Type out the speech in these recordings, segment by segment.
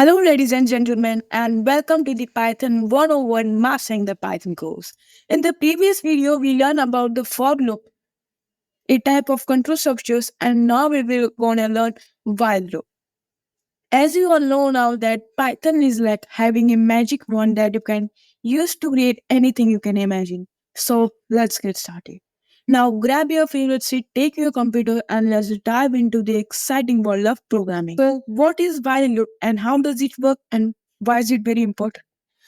Hello, ladies and gentlemen, and welcome to the Python 101 Mastering the Python course. In the previous video, we learned about the for loop, a type of control structures, and now we will gonna learn while loop. As you all know now that Python is like having a magic wand that you can use to create anything you can imagine. So let's get started. Now grab your favorite seat, take your computer, and let's dive into the exciting world of programming. So what is while loop and how does it work and why is it very important?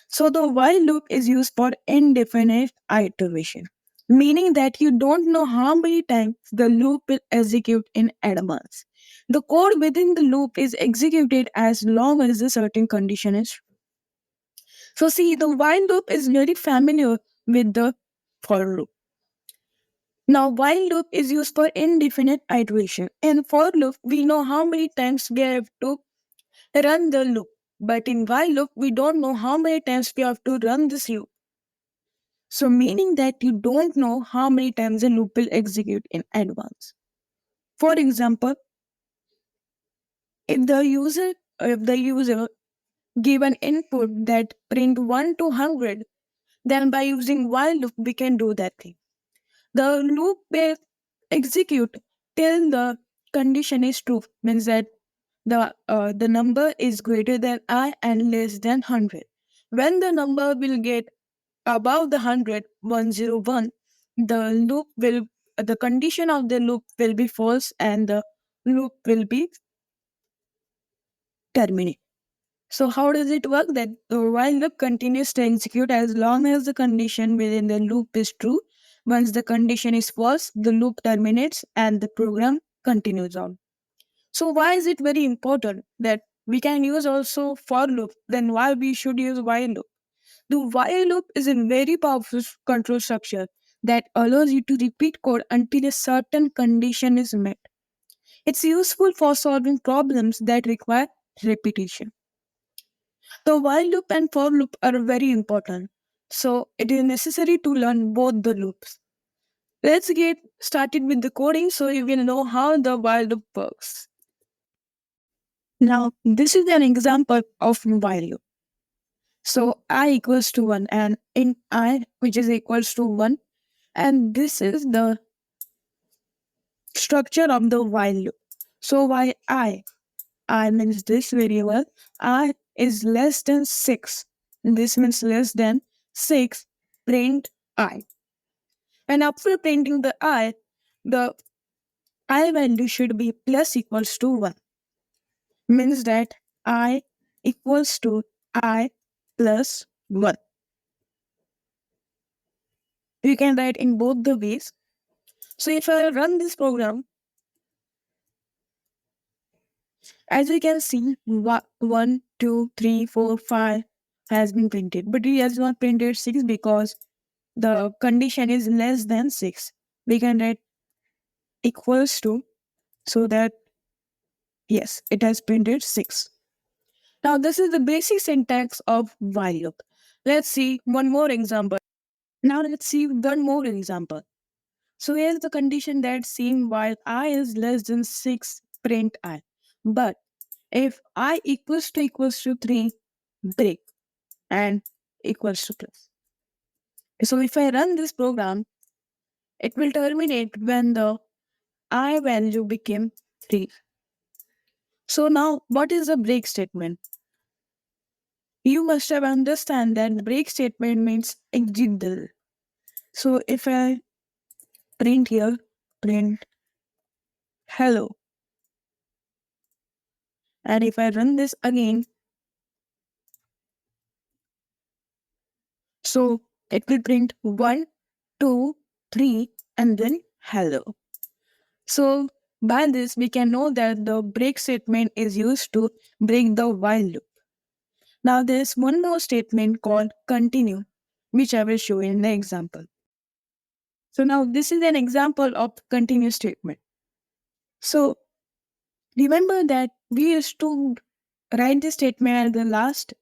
So the while loop is used for indefinite iteration, meaning that you don't know how many times the loop will execute in advance. The code within the loop is executed as long as a certain condition is true. So see, the while loop is very familiar with the for loop. Now, while loop is used for indefinite iteration. In for loop, we know how many times we have to run the loop. But in while loop, we don't know how many times we have to run this loop. So meaning that you don't know how many times a loop will execute in advance. For example, if the user give an input that print 1 to 100, then by using while loop we can do that thing. The loop will execute till the condition is true, means that the number is greater than I and less than 100. When the number will get above the 101, the condition of the loop will be false and the loop will be terminated. So how does it work? That the while loop continues to execute as long as the condition within the loop is true. Once the condition is false, the loop terminates and the program continues on. So why is it very important that we can use also for loop? Then why we should use while loop? The while loop is a very powerful control structure that allows you to repeat code until a certain condition is met. It's useful for solving problems that require repetition. The while loop and for loop are very important. So it is necessary to learn both the loops. Let's get started with the coding so you will know how the while loop works. Now, this is an example of while loop. So I equals to 1 and in I, which is equals to 1, and this is the structure of the while loop. So why I means this variable, I is less than 6. This means less than 6, print I. And after printing the I value should be plus equals to 1. Means that I equals to I plus 1. You can write in both the ways. So if I run this program, as you can see, 1, 2, 3, 4, 5 has been printed. But it has not printed 6 because the condition is less than 6. We can write equals to, so that yes, it has printed 6. Now this is the basic syntax of while loop. Let's see one more example. Now let's see one more example. So here's the condition that same while I is less than 6, print I. But if I equals to 3, break and equals to plus. So if I run this program, it will terminate when the I value became 3. So now what is a break statement? You must have understand that break statement means exit the. So if I print here, print hello, and if I run this again, so it will print 1, 2, 3, and then hello. So by this, we can know that the break statement is used to break the while loop. Now there's one more statement called continue, which I will show in the example. So now this is an example of continue statement. So remember that we used to write this statement at the last,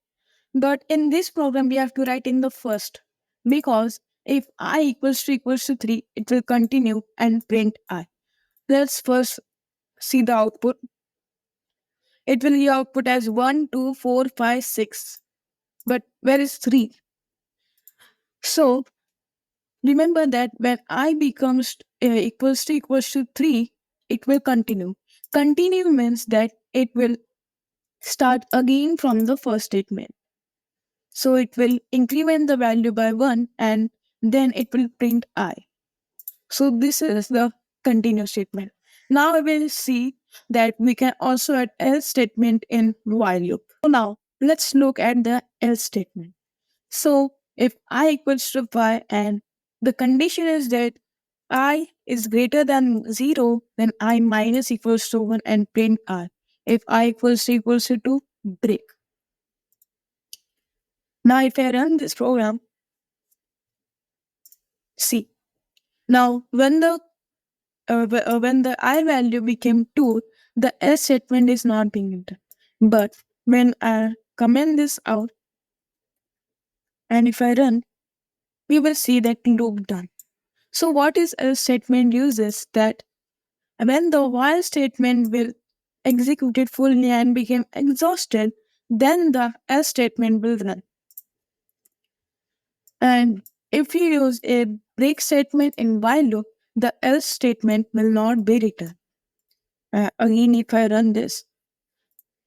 but in this program we have to write in the first, because if I equals to 3, it will continue and print I. Let's first see the output. it will give output as 1, 2, 4, 5, 6. But where is 3? So remember that when I becomes equals to 3, it will continue. Continue means that it will start again from the first statement. So it will increment the value by 1 and then it will print I. So this is the continue statement. Now we will see that we can also add else statement in while loop. So now let's look at the else statement. So if I equals to 5 and the condition is that I is greater than 0, then I minus equals to 1 and print I. If I equals to 2, break. Now if I run this program, see. Now when the I value became 2, the else statement is not being written. But when I comment this out and if I run, we will see that loop done. So what is else statement uses that when the while statement will execute it fully and become exhausted, then the else statement will run. And if you use a break statement in while loop, the else statement will not be written. Again, if I run this,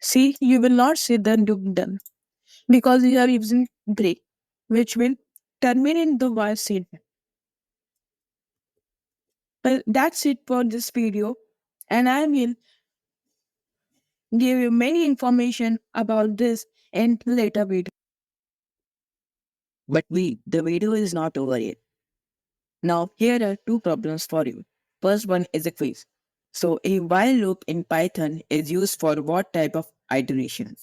see, you will not see the loop done because you are using break, which will terminate the while statement. Well, that's it for this video, and I will give you many information about this in later video. But the video is not over yet. Now, here are two problems for you. First one is a quiz. So, a while loop in Python is used for what type of iteration?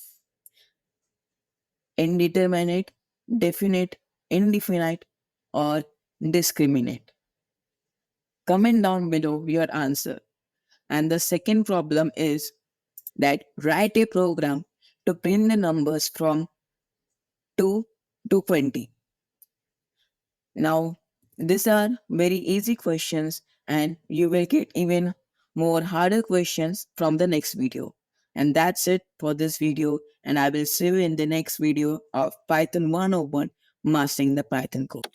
Indeterminate, definite, indefinite, or discriminate? Comment down below your answer. And the second problem is that write a program to print the numbers from 2 to 20. Now, these are very easy questions and you will get even more harder questions from the next video. And that's it for this video, and I will see you in the next video of Python 101 Mastering the Python Code.